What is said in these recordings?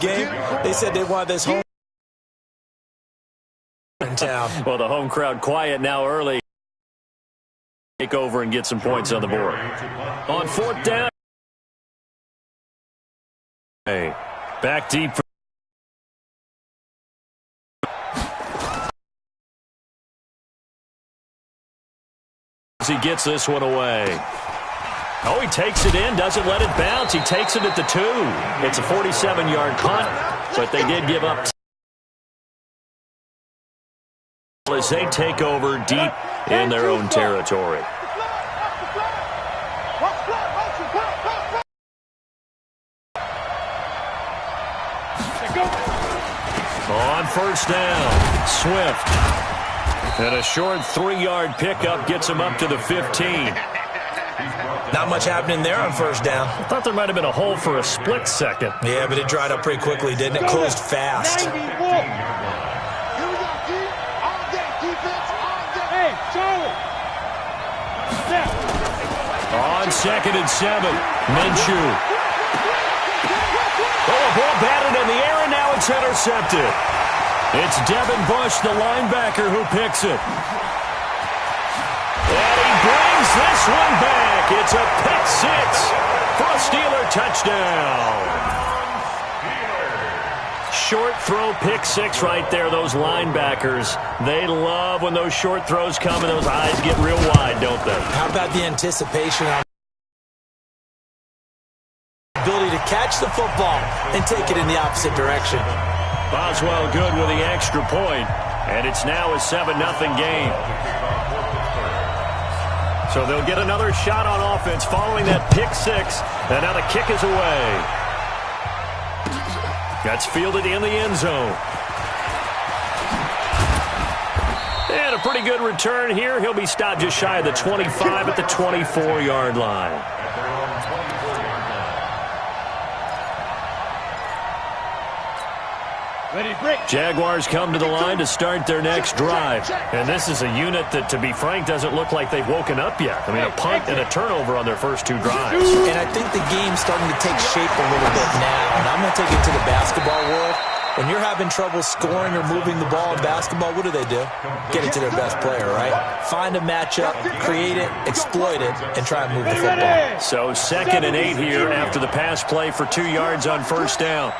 game. They said they wanted this home in town. Well, the home crowd quiet now early. Take over and get some points on the board. On fourth down. Hey, back deep. He gets this one away. Oh, he takes it in, doesn't let it bounce. He takes it at the 2. It's a 47-yard punt, but they did give up as they take over deep in their own territory. On first down, Swift. And a short 3-yard pickup gets him up to the 15. Not much happening there on first down. I thought there might have been a hole for a split second. Yeah, but it dried up pretty quickly, didn't it? Closed fast. On second and 7, Minshew. Oh, a ball batted in the air, and now it's intercepted. It's Devin Bush, the linebacker, who picks it. And he brings this one back. It's a pick 6 for a Steeler touchdown. Short throw, pick 6 right there. Those linebackers, they love when those short throws come and those eyes get real wide, don't they? How about the anticipation on the ability to catch the football and take it in the opposite direction? Boswell good with the extra point, and it's now a 7-0 game. So they'll get another shot on offense following that pick 6, and now the kick is away. That's fielded in the end zone. And a pretty good return here. He'll be stopped just shy of the 25 at the 24-yard line. Jaguars come to the line to start their next drive. And this is a unit that, to be frank, doesn't look like they've woken up yet. I mean, a punt and a turnover on their first 2 drives. And I think the game's starting to take shape a little bit now. And I'm going to take it to the basketball world. When you're having trouble scoring or moving the ball in basketball, what do? Get it to their best player, right? Find a matchup, create it, exploit it, and try and move the football. So 2nd and 8 here after the pass play for 2 yards on first down.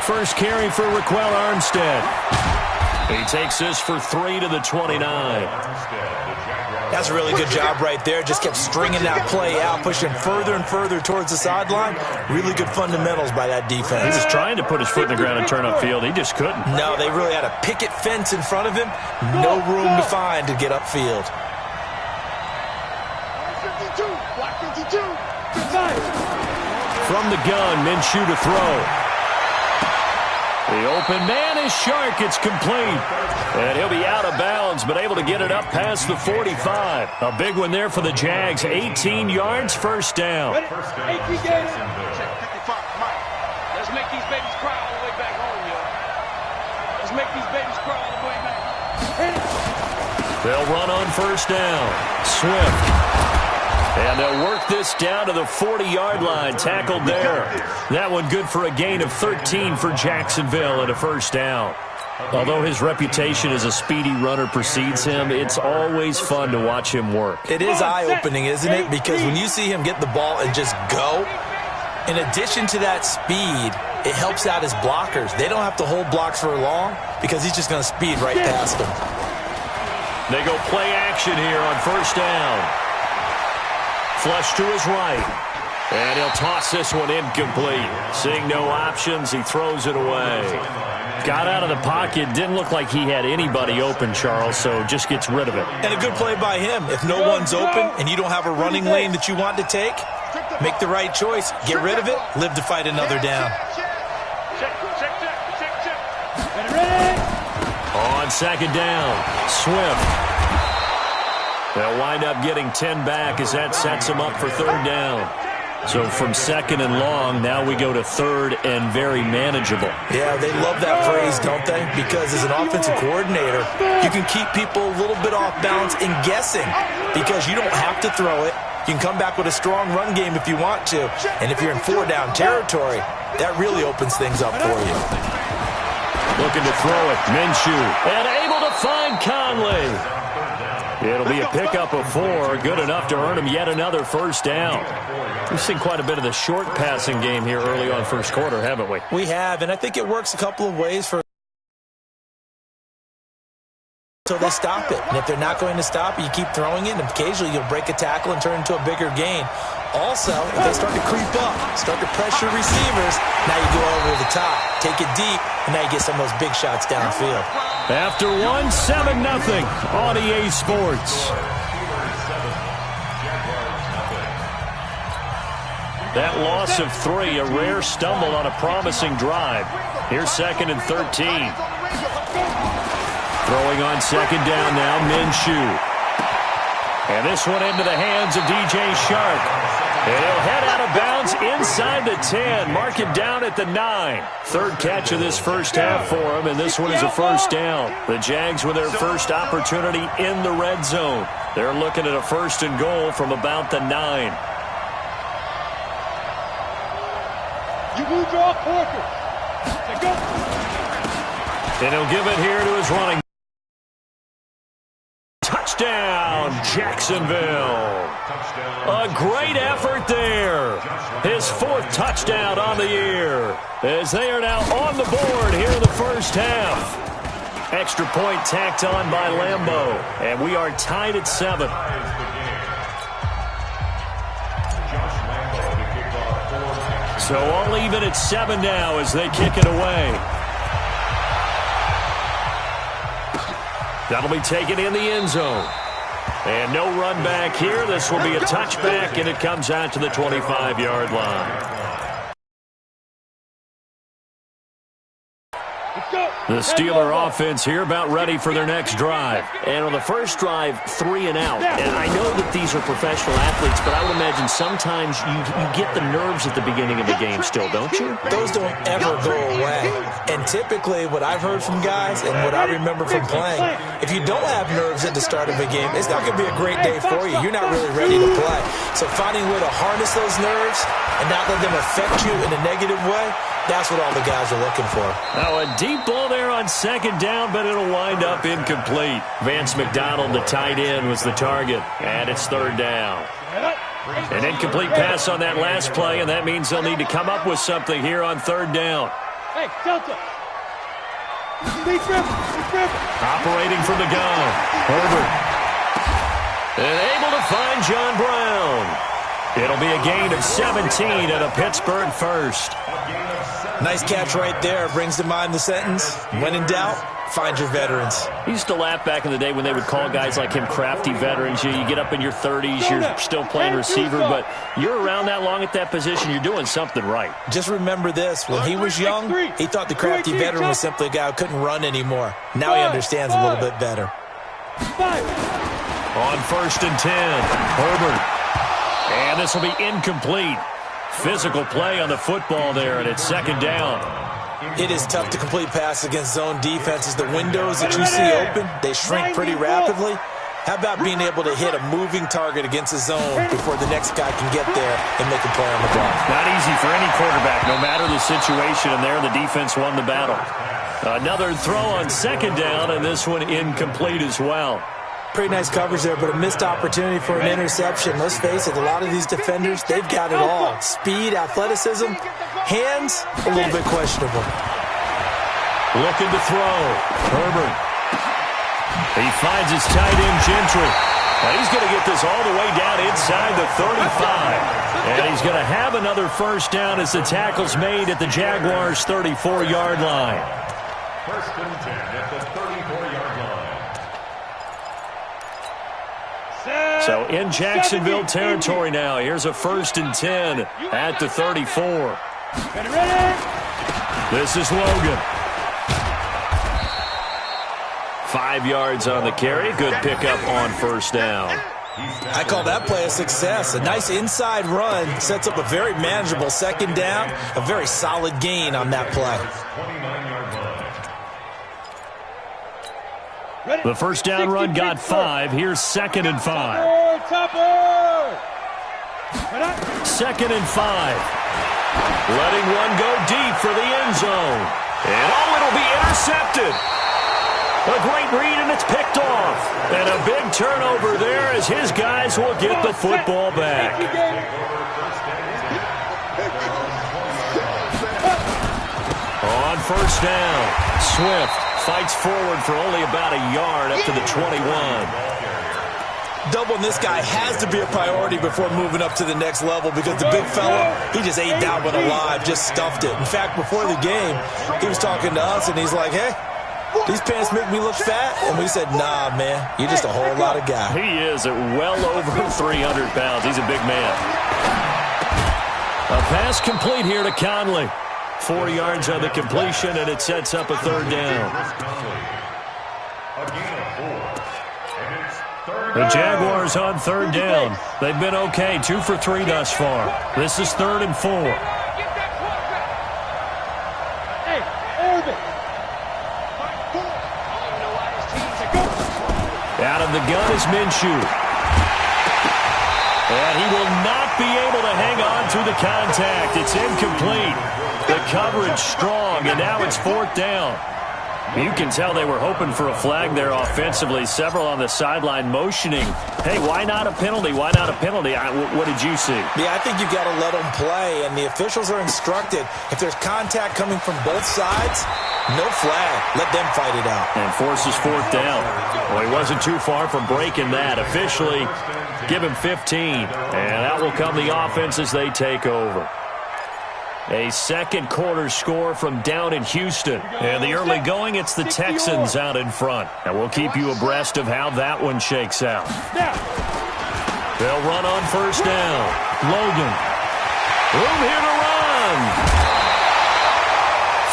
First carry for Raquel Armstead. He takes this for 3 to the 29. That's a really good job right there. Just kept stringing that play out, pushing further and further towards the sideline. Really good fundamentals by that defense. He was trying to put his foot in the ground and turn upfield. He just couldn't. No, they really had a picket fence in front of him. No room to find to get upfield. 52, block 52. Good time. From the gun, Minshew to throw. The open man is Shark. It's complete. And he'll be out of bounds, but able to get it up past the 45. A big one there for the Jags. 18 yards, first down. 18 games. Check 55, Mike. Let's make these babies cry all the way back home, yo. Let's make these babies cry all the way back home. They'll run on first down. Swift. And they'll work this down to the 40-yard line. Tackled there. That one good for a gain of 13 for Jacksonville and a first down. Although his reputation as a speedy runner precedes him, it's always fun to watch him work. It is eye-opening, isn't it? Because when you see him get the ball and just go, in addition to that speed, it helps out his blockers. They don't have to hold blocks for long because he's just going to speed right past them. They go play action here on first down. Flush to his right. And he'll toss this one incomplete. Seeing no options, he throws it away. Got out of the pocket. Didn't look like he had anybody open, Charles, so just gets rid of it. And a good play by him. If no one's open and you don't have a running lane that you want to take, make the right choice. Get rid of it. Live to fight another down. On second down, Swift. They'll wind up getting 10 back as that sets them up for third down. So from second and long, now we go to third and very manageable. Yeah, they love that phrase, don't they? Because as an offensive coordinator, you can keep people a little bit off balance and guessing because you don't have to throw it. You can come back with a strong run game if you want to. And if you're in 4-down territory, that really opens things up for you. Looking to throw it. Minshew. And able to find Conley. It'll be a pickup of 4. Good enough to earn him yet another first down. We've seen quite a bit of the short passing game here early on first quarter, haven't we? We have, and I think it works a couple of ways for until they stop it. And if they're not going to stop it, you keep throwing it, and occasionally you'll break a tackle and turn into a bigger gain. Also, if they start to creep up, start to pressure receivers, now you go over the top, take it deep, and now you get some of those big shots downfield. After 7-0 on EA Sports. That loss of 3, a rare stumble on a promising drive. Here's 2nd and 13. Throwing on 2nd down now, Minshew. And this one into the hands of DJ Shark. And he'll head out of bounds inside the 10. Mark it down at the 9. Third catch of this first half for him, and this one is a first down. The Jags with their first opportunity in the red zone. They're looking at a 1st and goal from about the 9. You move your quarter. Go. And he'll give it here to his running. Touchdown, Jacksonville. A great effort there. His 4th touchdown on the year. As they are now on the board here in the first half. Extra point tacked on by Lambeau. And we are tied at 7. So all even at 7 now as they kick it away. That'll be taken in the end zone. And no run back here. This will be a touchback, and it comes out to the 25-yard line. The Steeler offense here about ready for their next drive. And on the first drive, 3 and out. And I know that these are professional athletes, but I would imagine sometimes you get the nerves at the beginning of the game still, don't you? Those don't ever go away. And typically what I've heard from guys and what I remember from playing, if you don't have nerves at the start of a game, it's not going to be a great day for you. You're not really ready to play. So finding a way to harness those nerves and not let them affect you in a negative way, that's what all the guys are looking for. Now a deep ball there on 2nd down, but it'll wind up incomplete. Vance McDonald, the tight end, was the target, and it's 3rd down. An incomplete pass on that last play, and that means they'll need to come up with something here on 3rd down. Hey, Delta. Operating from the gun, Herbert. And able to find John Brown. It'll be a gain of 17 and a Pittsburgh 1st. Nice catch right there. Brings to mind the sentence, when in doubt, find your veterans. I used to laugh back in the day when they would call guys like him crafty veterans. You get up in your 30s, you're still playing receiver, but you're around that long at that position, you're doing something right. Just remember this. When he was young, he thought the crafty veteran was simply a guy who couldn't run anymore. Now he understands a little bit better. On 1st and 10, Herbert. And this will be incomplete. Physical play on the football there, and it's 2nd down. It is tough to complete passes against zone defenses. The windows that you see open, they shrink pretty rapidly. How about being able to hit a moving target against a zone before the next guy can get there and make a play on the ball? Not easy for any quarterback, no matter the situation, and there the defense won the battle. Another throw on 2nd down, and this one incomplete as well. Pretty nice coverage there, but a missed opportunity for an interception. Let's face it, a lot of these defenders, they've got it all. Speed, athleticism, hands, a little bit questionable. Looking to throw. Herbert. He finds his tight end, Gentry. And he's going to get this all the way down inside the 35. And he's going to have another first down as the tackle's made at the Jaguars' 34-yard line. 1st and 10 at the 34-yard line. So in Jacksonville territory now. Here's a 1st and 10 at the 34. This is Logan. 5 yards on the carry. Good pickup on 1st down. I call that play a success. A nice inside run sets up a very manageable second down, a very solid gain on that play. The first down run got 5. Here's 2nd and 5. 2nd and 5. Letting one go deep for the end zone. And it'll be intercepted. A great read, and it's picked off. And a big turnover there as his guys will get the football back. On first down, Swift fights forward for only about a yard up to the 21. Doubling this guy has to be a priority before moving up to the next level because the big fella, he just ate that one alive, just stuffed it. In fact, before the game, he was talking to us, and he's like, hey, these pants make me look fat? And we said, nah, man, you're just a whole lot of guy. He is at well over 300 pounds. He's a big man. A pass complete here to Conley. 4 yards on the completion, and it sets up a third down. The Jaguars on third down. They've been okay, 2 for 3 thus far. This is 3rd and 4. Out of the gun is Minshew. And he will not be able to hang on to the contact. It's incomplete. The coverage strong, and now it's 4th down. You can tell they were hoping for a flag there offensively. Several on the sideline motioning. Hey, why not a penalty? Why not a penalty? What did you see? Yeah, I think you've got to let them play, and the officials are instructed. If there's contact coming from both sides, no flag. Let them fight it out. And forces 4th down. Well, he wasn't too far from breaking that. Officially, give him 15. And out will come the offense as they take over. A second quarter score from down in Houston. And the early going, it's the Texans out in front. And we'll keep you abreast of how that one shakes out. They'll run on first down. Logan. Room here to run.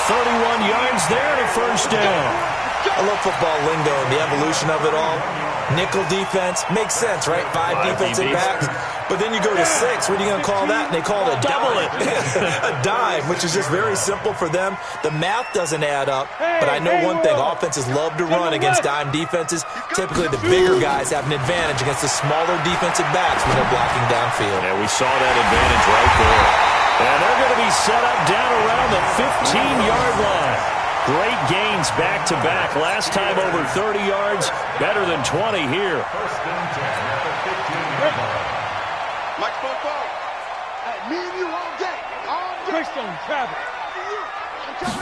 31 yards there to first down. I love football lingo and the evolution of it all. Nickel defense makes sense, right? 5 defensive backs. But then you go to 6. What are you going to call that? And they call it a dime. A dime, which is just very simple for them. The math doesn't add up. But I know one thing. Offenses love to run against dime defenses. Typically, the bigger guys have an advantage against the smaller defensive backs when they're blocking downfield. Yeah, we saw that advantage right there. And they're going to be set up down around the 15-yard line. Great gains back-to-back. Last time over 30 yards, better than 20 here. Microphone forward. Hey, me and you all day. Christian, travel.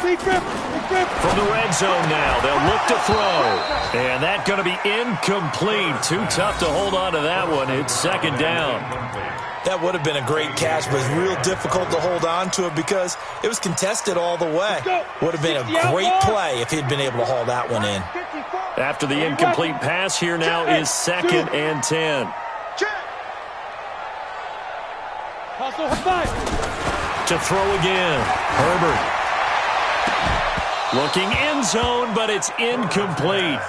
From the red zone now, they'll look to throw. And that's going to be incomplete. Too tough to hold on to that one. It's 2nd down. That would have been a great catch, but it's real difficult to hold on to it because it was contested all the way. Would have been a great play if he'd been able to haul that one in. After the incomplete pass, here now is 2nd and 10. To throw again, Herbert. Looking end zone, but it's incomplete.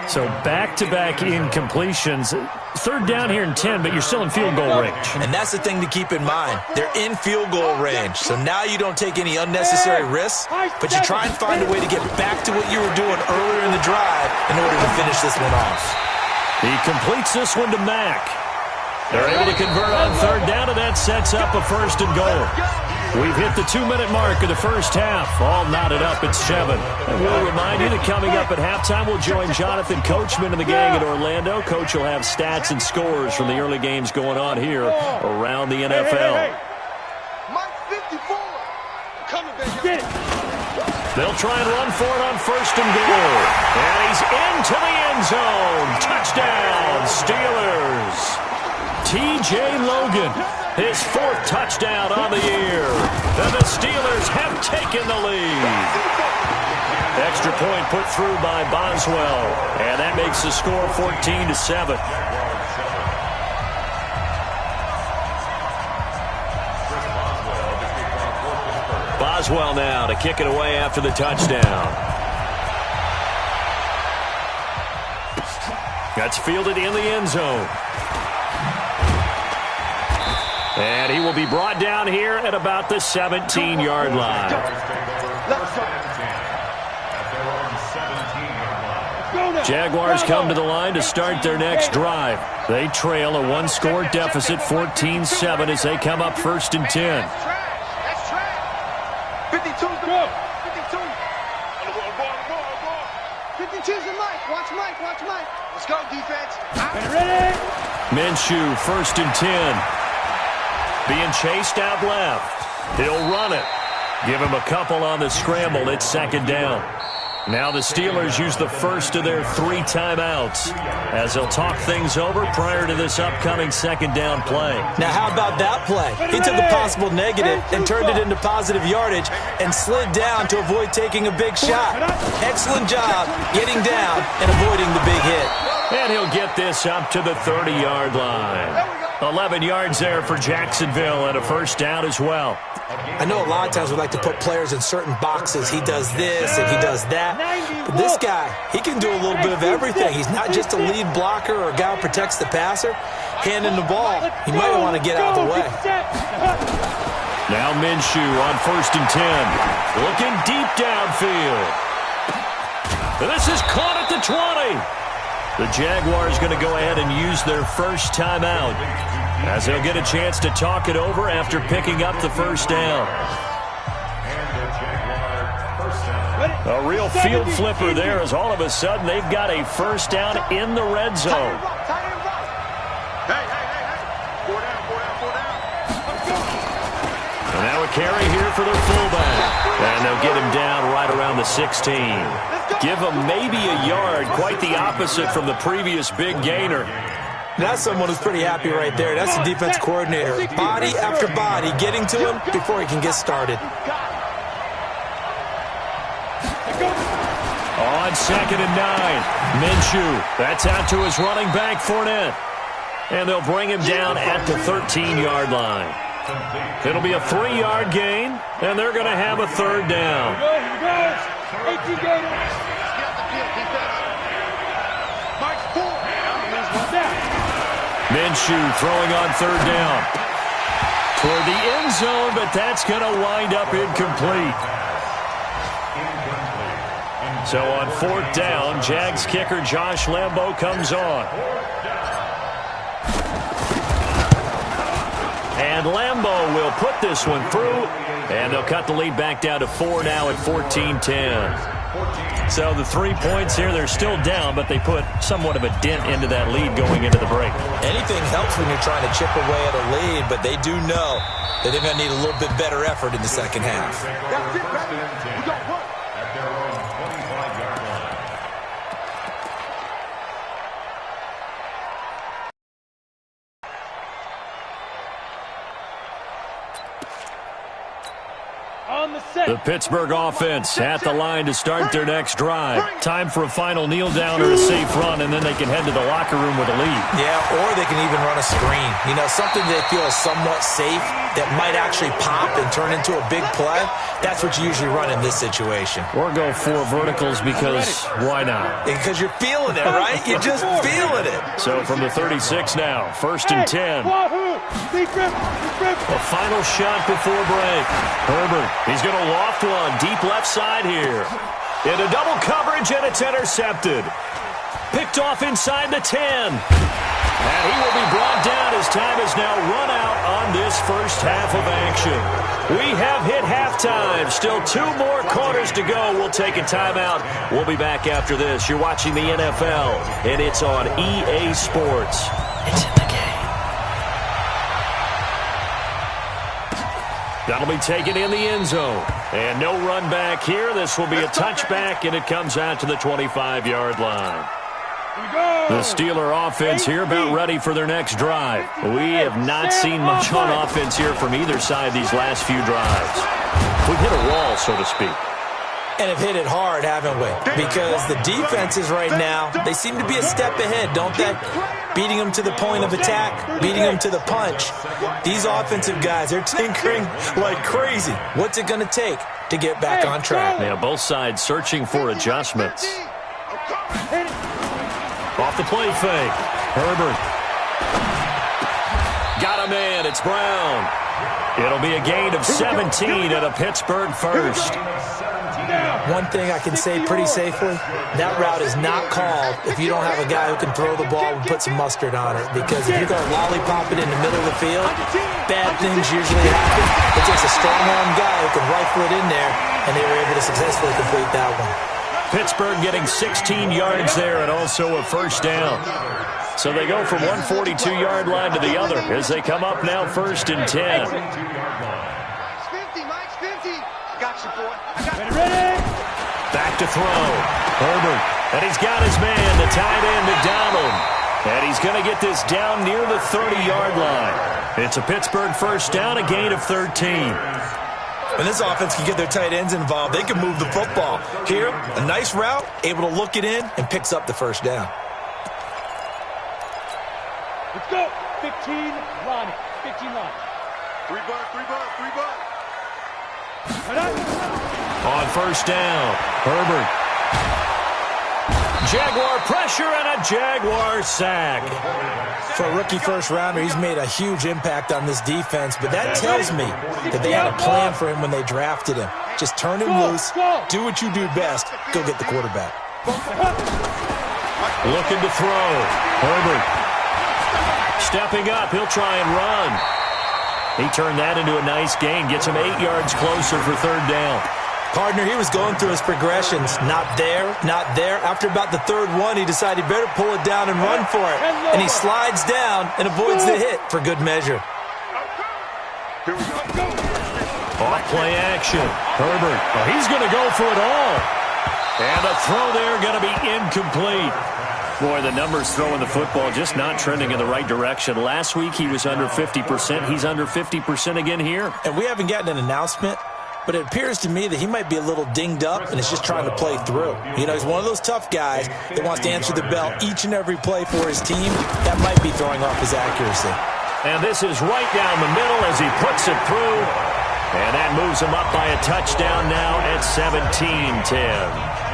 So back-to-back incompletions. 3rd down here and 10, but you're still in field goal range. And that's the thing to keep in mind. They're in field goal range. So now you don't take any unnecessary risks, but you try and find a way to get back to what you were doing earlier in the drive in order to finish this one off. He completes this one to Mack. They're able to convert on 3rd down, and that sets up a 1st and goal. We've hit the 2-minute mark of the first half. All knotted up at 7. And we'll remind you that coming up at halftime, we'll join Jonathan Coachman and the gang at Orlando. Coach will have stats and scores from the early games going on here around the NFL. Mike 54. Coming, baby. They'll try and run for it on 1st and goal. And he's into the end zone. Touchdown, Steelers. T.J. Logan, his 4th touchdown on the year. And the Steelers have taken the lead. Extra point put through by Boswell. And that makes the score 14-7. Boswell now to kick it away after the touchdown. That's fielded in the end zone. And he will be brought down here at about the 17-yard line. Jaguars come to the line to start their next drive. They trail a one-score deficit, 14-7, as they come up 1st and 10. That's trash. 52's the ball. 52. 52's the Mike. Watch Mike. Watch Mike. Let's go, defense. Ready? Minshew, 1st and 10. Being chased out left. He'll run it. Give him a couple on the scramble. It's 2nd down. Now the Steelers use the first of their 3 timeouts as they'll talk things over prior to this upcoming 2nd down play. Now, how about that play? He took a possible negative and turned it into positive yardage and slid down to avoid taking a big shot. Excellent job getting down and avoiding the big hit. And he'll get this up to the 30-yard line. 11 yards there for Jacksonville and a 1st down as well. I know a lot of times we like to put players in certain boxes. He does this and he does that. But this guy, he can do a little bit of everything. He's not just a lead blocker or a guy who protects the passer. Handing the ball, he might want to get out of the way. Now Minshew on 1st and 10. Looking deep downfield. This is caught at the 20. The Jaguars going to go ahead and use their first timeout as they'll get a chance to talk it over after picking up the 1st down. A real field flipper there as all of a sudden they've got a 1st down in the red zone. And now a carry here for their fullback. And they'll get him down right around the 16. Give him maybe a yard, quite the opposite from the previous big gainer. That's someone who's pretty happy right there. That's the defense coordinator. Body after body getting to him before he can get started. On 2nd and 9, Minshew. That's out to his running back, Fournette. And they'll bring him down at the 13-yard line. It'll be a 3-yard gain, and they're going to have a 3rd down. Minshew throwing on 3rd down. Toward the end zone, but that's going to wind up incomplete. So on 4th down, Jags kicker Josh Lambo comes on. And Lambo will put this one through, and they'll cut the lead back down to 4 now at 14-10. So the 3 points here, they're still down, but they put somewhat of a dent into that lead going into the break. Anything helps when you're trying to chip away at a lead, but they do know that they're going to need a little bit better effort in the second half. That's it, baby. We got work. At their own 25-yard line. The Pittsburgh offense at the line to start their next drive. Time for a final kneel down or a safe run, and then they can head to the locker room with a lead. Yeah, or they can even run a screen. You know, something they feel is somewhat safe that might actually pop and turn into a big play. That's what you usually run in this situation. Or go 4 verticals because why not? Because you're feeling it, right? You're just feeling it. So from the 36 now, 1st and 10. A final shot before break. Herbert, he's going to loft one deep left side here. Into double coverage, and it's intercepted. Picked off inside the 10. And he will be brought down as time is now run out on this first half of action. We have hit halftime. Still 2 more quarters to go. We'll take a timeout. We'll be back after this. You're watching the NFL, and it's on EA Sports. It's in the game. That'll be taken in the end zone. And no run back here. This will be a touchback, and it comes out to the 25-yard line. The Steeler offense here about ready for their next drive. We have not seen much on offense here from either side these last few drives. We've hit a wall, so to speak. And have hit it hard, haven't we? Because the defenses right now, they seem to be a step ahead, don't they? Beating them to the point of attack, beating them to the punch. These offensive guys, they're tinkering like crazy. What's it going to take to get back on track? Yeah, both sides searching for adjustments. Off the play fake. Herbert. Got a man. It's Brown. It'll be a gain of 17 at a Pittsburgh first. One thing I can say pretty safely, that route is not called if you don't have a guy who can throw the ball and put some mustard on it. Because if you're going to lollipop it in the middle of the field, bad things usually happen. It takes a strong-arm guy who can rifle it in there, and they were able to successfully complete that one. Pittsburgh getting 16 yards there and also a first down. So they go from one 42-yard line to the other as they come up now 1st and 10. Back to throw. Herbert. And he's got his man, the tight end, McDonald. And he's going to get this down near the 30-yard line. It's a Pittsburgh first down, a gain of 13. When this offense can get their tight ends involved, they can move the football. Here, a nice route, able to look it in, and picks up the first down. Let's go. 15 line. 15 line. 3 buck. On first down, Herbert. Jaguar pressure and a Jaguar sack. For a rookie first-rounder, he's made a huge impact on this defense, but that tells me that they had a plan for him when they drafted him. Just turn him loose, do what you do best, go get the quarterback. Looking to throw. Herbert. Stepping up, he'll try and run. He turned that into a nice gain, gets him 8 yards closer for 3rd down. Partner, he was going through his progressions. Not there, not there. After about the 3rd one, he decided he better pull it down and run for it. And he slides down and avoids the hit for good measure. Off play action. Herbert. Oh, he's going to go for it all. And a throw there going to be incomplete. Boy, the numbers throwing the football just not trending in the right direction. Last week he was under 50%. He's under 50% again here. And we haven't gotten an announcement, but it appears to me that he might be a little dinged up and is just trying to play through. You know, he's one of those tough guys that wants to answer the bell each and every play for his team. That might be throwing off his accuracy. And this is right down the middle as he puts it through. And that moves him up by a touchdown now at 17-10.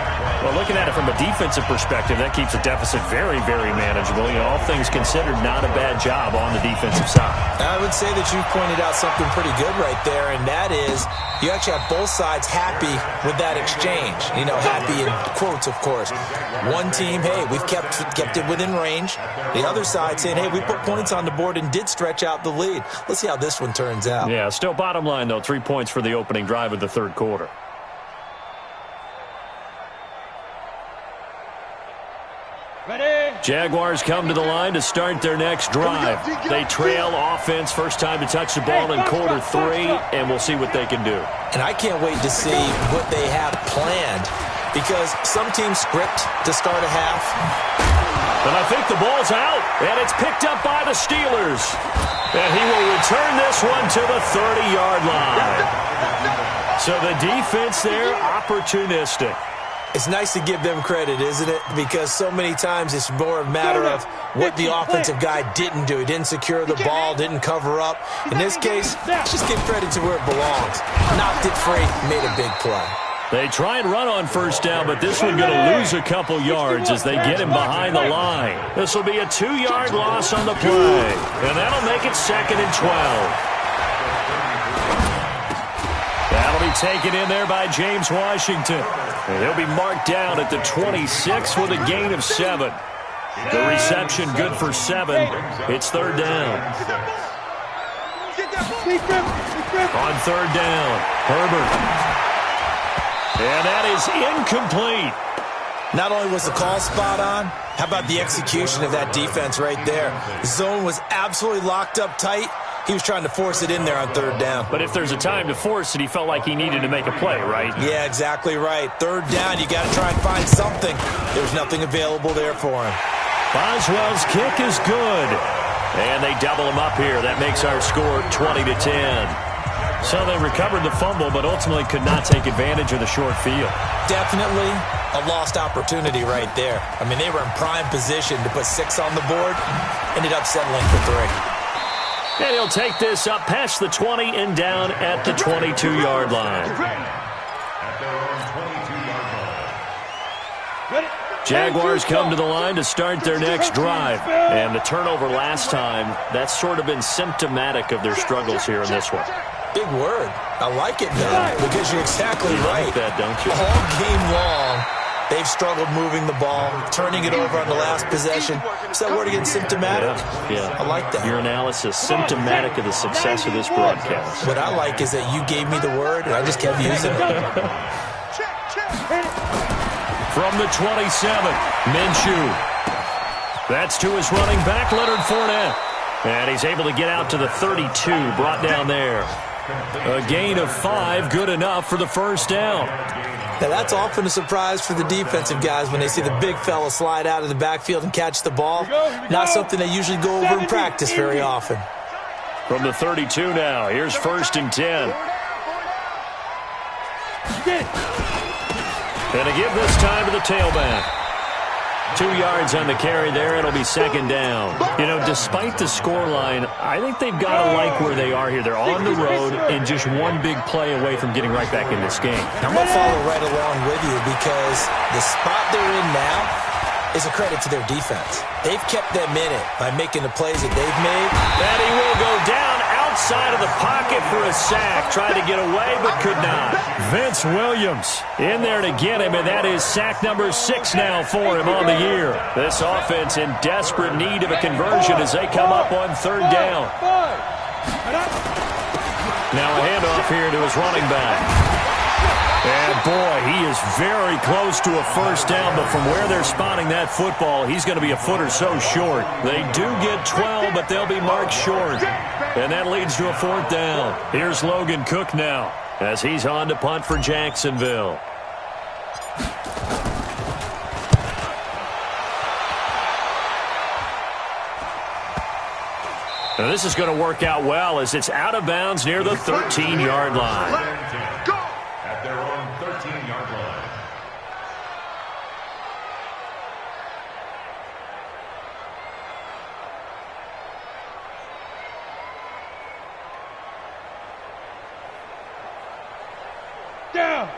Well, looking at it from a defensive perspective, that keeps the deficit very, very manageable. You know, all things considered, not a bad job on the defensive side. I would say that you pointed out something pretty good right there, and that is you actually have both sides happy with that exchange. You know, happy in quotes, of course. One team, hey, we've kept it within range. The other side saying, hey, we put points on the board and did stretch out the lead. Let's see how this one turns out. Yeah, still bottom line, though, 3 points for the opening drive of the 3rd quarter. Jaguars come to the line to start their next drive. They trail offense, first time to touch the ball in quarter 3, and we'll see what they can do. And I can't wait to see what they have planned, because some teams script to start a half. But I think the ball's out, and it's picked up by the Steelers. And he will return this one to the 30-yard line. So the defense there, opportunistic. It's nice to give them credit, isn't it? Because so many times it's more a matter of what the offensive guy didn't do. He didn't secure the ball, didn't cover up. In this case, just give credit to where it belongs. Knocked it free, made a big play. They try and run on first down, but this one going to lose a couple yards as they get him behind the line. This will be a 2-yard loss on the play, and that'll make it 2nd and 12. That'll be taken in there by James Washington. And he'll be marked down at the 26 with a gain of 7. The reception good for 7. It's 3rd down. On 3rd down, Herbert. And that is incomplete. Not only was the call spot on, how about the execution of that defense right there? The zone was absolutely locked up tight. He was trying to force it in there on 3rd down. But if there's a time to force it, he felt like he needed to make a play, right? Yeah, exactly right. 3rd down, you got to try and find something. There's nothing available there for him. Boswell's kick is good. And they double him up here. That makes our score 20-10. So they recovered the fumble, but ultimately could not take advantage of the short field. Definitely a lost opportunity right there. I mean, they were in prime position to put 6 on the board. Ended up settling for 3. And he'll take this up past the 20 and down at the 22-yard line. Jaguars come to the line to start their next drive. And the turnover last time, that's sort of been symptomatic of their struggles here in this one. Big word. I like it, though, because you're exactly right. You like that, don't you? All game long, they've struggled moving the ball, turning it over on the last possession. Is that word again, symptomatic? Yeah. I like that. Your analysis, symptomatic of the success of this broadcast. What I like is that you gave me the word, and I just kept using it. From the 27, Minshew. That's to his running back, Leonard Fournette. And he's able to get out to the 32, brought down there. A gain of 5, good enough for the first down. Now, that's often a surprise for the defensive guys when they see the big fella slide out of the backfield and catch the ball. Not something they usually go over in practice very often. From the 32 now, here's 1st and 10. And to give this time to the tailback. 2 yards on the carry there. It'll be 2nd down. You know, despite the scoreline, I think they've got to like where they are here. They're on the road and just one big play away from getting right back in this game. I'm going to follow right along with you because the spot they're in now is a credit to their defense. They've kept them in it by making the plays that they've made. And he will go down outside of the pocket for a sack. Tried to get away, but could not. Vince Williams in there to get him, and that is sack number 6 now for him on the year. This offense in desperate need of a conversion as they come up on 3rd down. Now a handoff here to his running back. And, boy, he is very close to a first down, but from where they're spotting that football, he's going to be a foot or so short. They do get 12, but they'll be marked short. And that leads to a 4th down. Here's Logan Cook now as he's on to punt for Jacksonville. Now this is going to work out well as it's out of bounds near the 13-yard line. At their own 13-yard line.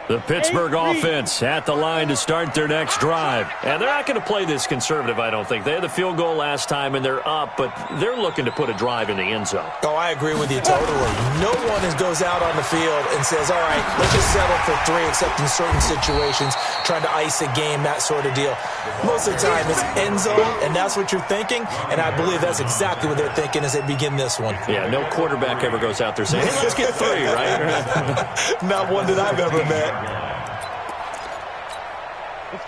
The Pittsburgh offense at the line to start their next drive. And they're not going to play this conservative, I don't think. They had the field goal last time, and they're up, but they're looking to put a drive in the end zone. Oh, I agree with you totally. No one goes out on the field and says, all right, let's just settle for 3, except in certain situations, trying to ice a game, that sort of deal. Most of the time, it's end zone, and that's what you're thinking, and I believe that's exactly what they're thinking as they begin this one. Yeah, no quarterback ever goes out there saying, hey, let's get 3, right? Not one that I've ever met.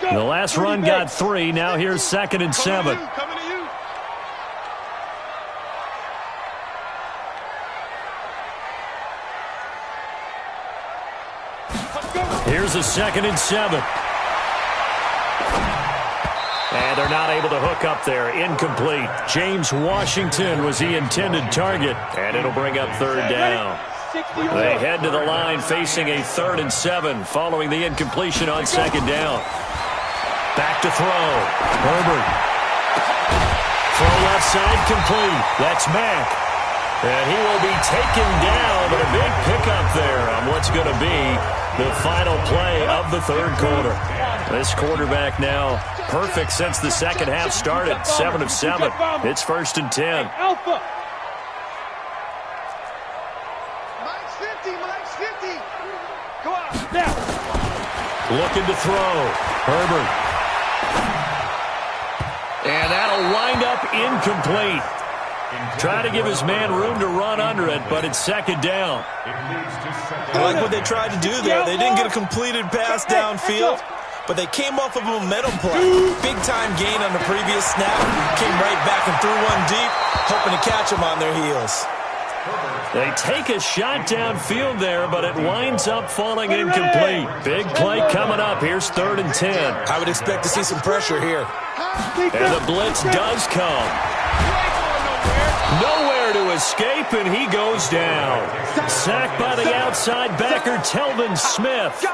The last run got 3. Now here's 2nd and 7. Here's a 2nd and 7. And they're not able to hook up there. Incomplete. James Washington was the intended target. And it'll bring up 3rd down. They head to the line facing a 3rd and 7 following the incompletion on 2nd down. Back to throw. Herbert. Throw left side complete. That's Mack. And he will be taken down, but a big pickup there on what's going to be the final play of the 3rd quarter. This quarterback now perfect since the second half started. 7 of 7. It's 1st and 10. Looking to throw. Herbert. And that'll wind up incomplete. Try to give his man room to run under it, but it's 2nd down. I like what they tried to do there. They didn't get a completed pass downfield, but they came off of a momentum play. Big-time gain on the previous snap. Came right back and threw one deep, hoping to catch them on their heels. They take a shot downfield there, but it winds up falling incomplete. Big play coming up. Here's 3rd and 10. I would expect to see some pressure here. And the blitz does come. Nowhere to escape, and he goes down. Sacked by the outside backer, Telvin Smith.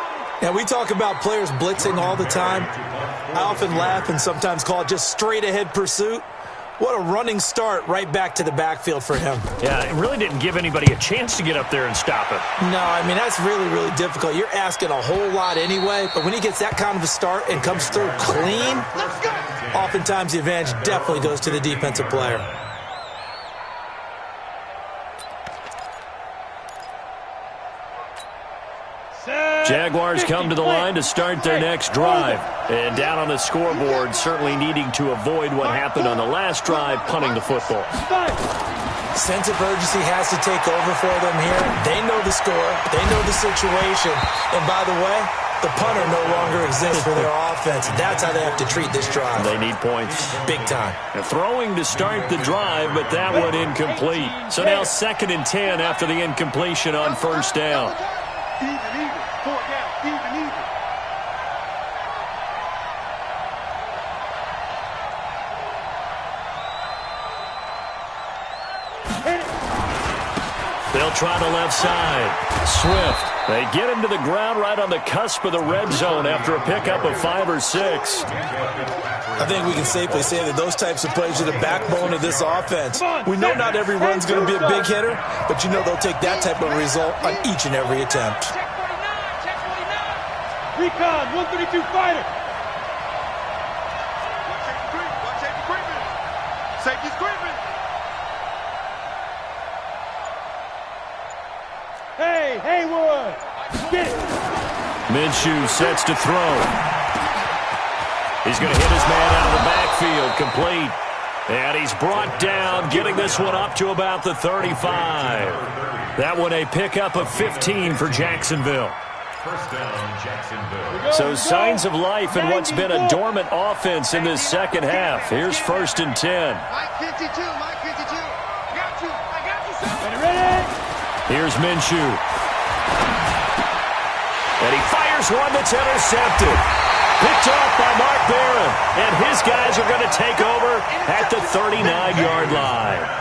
Now, we talk about players blitzing all the time. I often laugh and sometimes call it just straight-ahead pursuit. What a running start right back to the backfield for him. Yeah, it really didn't give anybody a chance to get up there and stop it. No, I mean, that's really, really difficult. You're asking a whole lot anyway, but when he gets that kind of a start and comes through clean, oftentimes the advantage definitely goes to the defensive player. Jaguars come to the line to start their next drive. And down on the scoreboard, certainly needing to avoid what happened on the last drive, punting the football. Sense of urgency has to take over for them here. They know the score. They know the situation. And by the way, the punter no longer exists for their offense. That's how they have to treat this drive. They need points. Big time. Throwing to start the drive, but that one incomplete. So now 2nd and 10 after the incompletion on first down. Even. 4 down. Even. They'll try the left side. Swift. They get him to the ground right on the cusp of the red zone after a pickup of 5 or 6. I think we can safely say that those types of plays are the backbone of this offense. We know not every run's going to be a big hitter, but you know they'll take that type of result on each and every attempt. Recon, 132 fighter. Safety's creeping. Hey, Haywood. Get it. Minshew sets to throw. He's going to hit his man out of the backfield, complete. And he's brought down, getting this one up to about the 35. That one a pickup of 15 for Jacksonville. First down, Jacksonville. So signs of life in what's been a dormant offense in this second half. Here's 1st and 10. Mike 52. Got you, son. Ready? Here's Minshew. And he fires one that's intercepted. Picked off by Mark Barron. And his guys are going to take over at the 39-yard line.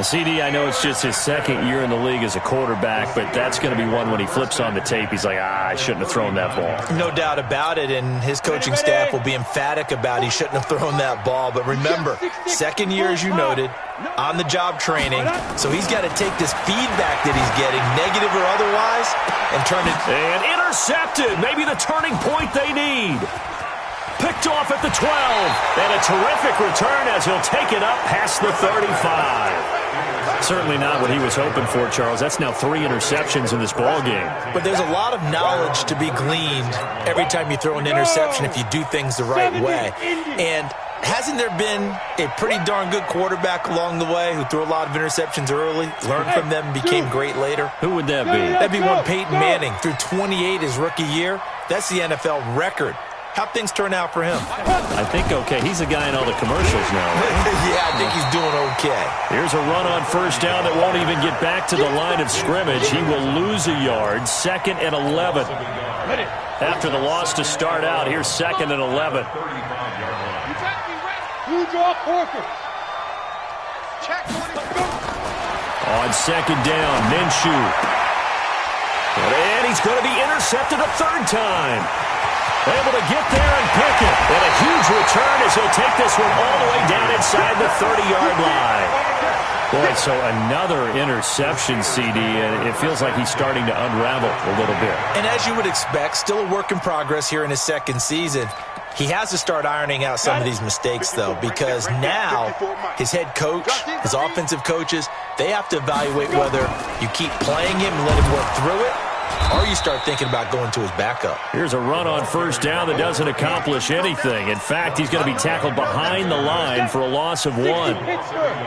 CD, I know it's just his 2nd year in the league as a quarterback, but that's going to be one when he flips on the tape. He's like, I shouldn't have thrown that ball. No doubt about it, and his coaching staff will be emphatic about he shouldn't have thrown that ball. But remember, 2nd year, as you noted, on-the-job training, so he's got to take this feedback that he's getting, negative or otherwise, and turn it. And intercepted, maybe the turning point they need. Picked off at the 12, and a terrific return as he'll take it up past the 35. Certainly not what he was hoping for, Charles. That's now 3 interceptions in this ball game. But there's a lot of knowledge to be gleaned every time you throw an interception if you do things the right way. And hasn't there been a pretty darn good quarterback along the way who threw a lot of interceptions early, learned from them, and became great later? Who would that be? That'd be one Peyton Manning. Threw 28 his rookie year. That's the NFL record. How'd things turn out for him? I think okay. He's a guy in all the commercials now, right? Yeah, I think he's doing okay. Here's a run on first down that won't even get back to the line of scrimmage. He will lose a yard. 2nd and 11. After the loss to start out, here's 2nd and 11. Huge off Porker. Check. On 2nd down, Minshew. And he's going to be intercepted a 3rd time. Able to get there and pick it. And a huge return as he'll take this one all the way down inside the 30-yard line. Boy, so another interception, CD, and it feels like he's starting to unravel a little bit. And as you would expect, still a work in progress here in his 2nd season. He has to start ironing out some of these mistakes, though, because now his head coach, his offensive coaches, they have to evaluate whether you keep playing him and let him work through it, or you start thinking about going to his backup. Here's a run on first down that doesn't accomplish anything. In fact, he's going to be tackled behind the line for a loss of 1.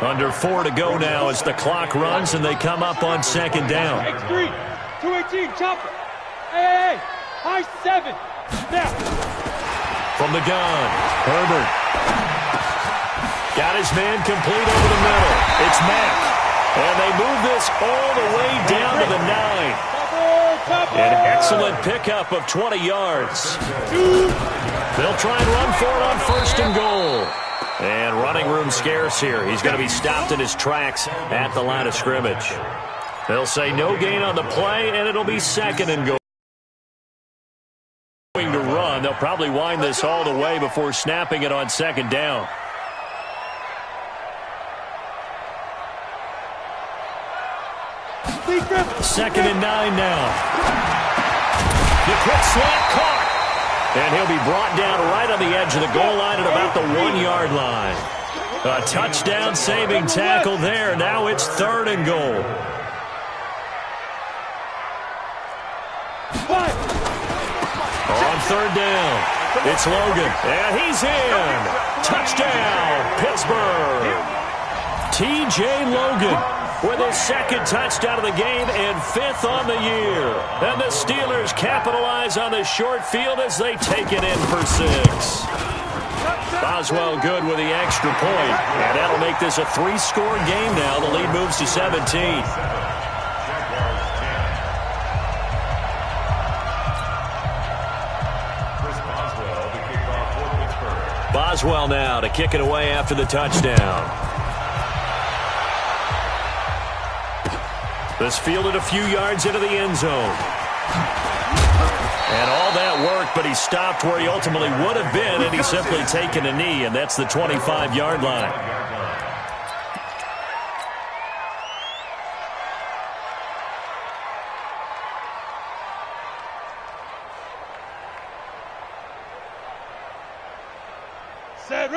Under 4 to go now as the clock runs and they come up on 2nd down. X3, 218, chopper. Hey, high 7. Now. From the gun, Herbert. Got his man complete over the middle. It's Mack. And they move this all the way down to the 9. An excellent pickup of 20 yards. They'll try and run for it on 1st and goal. And running room scarce here. He's going to be stopped in his tracks at the line of scrimmage. They'll say no gain on the play, and it'll be 2nd and goal. To run, they'll probably wind this all the way before snapping it on 2nd down. 2nd and 9 now. The quick slant caught. And he'll be brought down right on the edge of the goal line at about the 1-yard line. A touchdown-saving tackle there. Now it's 3rd and goal. On 3rd down, it's Logan. And he's in. Touchdown, Pittsburgh. T.J. Logan with his 2nd touchdown of the game and 5th on the year. And the Steelers capitalize on the short field as they take it in for 6. Boswell good with the extra point. And that'll make this a 3-score game now. The lead moves to 17. Boswell now to kick it away after the touchdown. This fielded a few yards into the end zone. And all that worked, but he stopped where he ultimately would have been, and he's simply taken a knee, and that's the 25-yard line.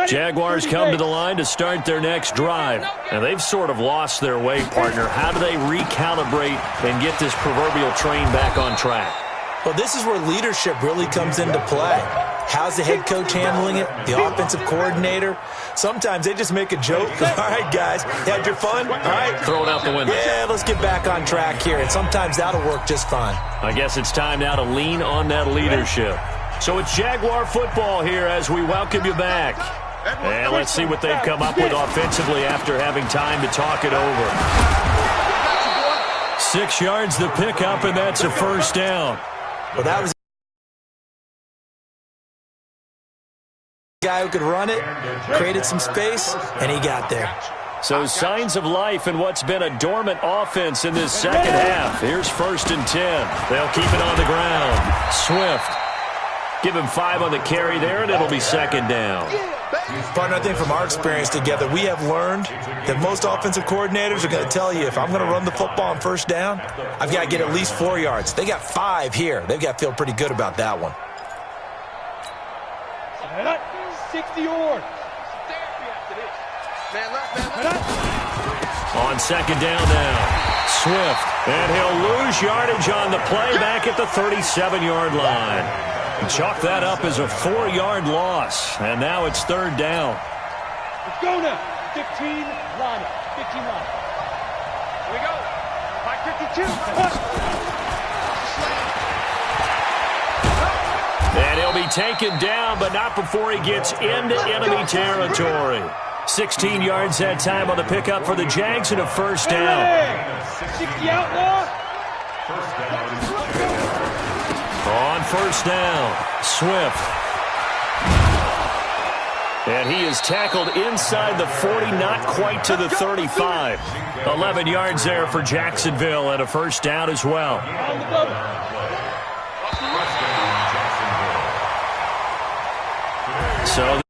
Jaguars come to the line to start their next drive. And they've sort of lost their way, partner. How do they recalibrate and get this proverbial train back on track? Well, this is where leadership really comes into play. How's the head coach handling it? The offensive coordinator? Sometimes they just make a joke. All right, guys, had your fun? All right. Throw it out the window. Yeah, let's get back on track here. And sometimes that'll work just fine. I guess it's time now to lean on that leadership. So it's Jaguar football here as we welcome you back. And let's see what they've come up with offensively after having time to talk it over. 6 yards the pickup, and that's a 1st down. Well, that was a guy who could run it, created some space, and he got there. So signs of life in what's been a dormant offense in this 2nd half. Here's 1st and 10. They'll keep it on the ground. Swift. Give him 5 on the carry there, and it'll be 2nd down. Partner, I think from our experience together, we have learned that most offensive coordinators are going to tell you, if I'm going to run the football on 1st down, I've got to get at least 4 yards. They got 5 here. They've got to feel pretty good about that one. 60 yards. On 2nd down now, Swift. And he'll lose yardage on the play back at the 37-yard line. Chalk that up as a 4-yard loss. And now it's 3rd down. Let's go now. 15 line up. 15 line up. Here we go. 552. And he'll be taken down, but not before he gets into enemy territory. 16 yards that time on the pickup for the Jags and a 1st down. 60 outlaw. On 1st down, Swift. And he is tackled inside the 40, not quite to the 35. 11 yards there for Jacksonville and a 1st down as well. So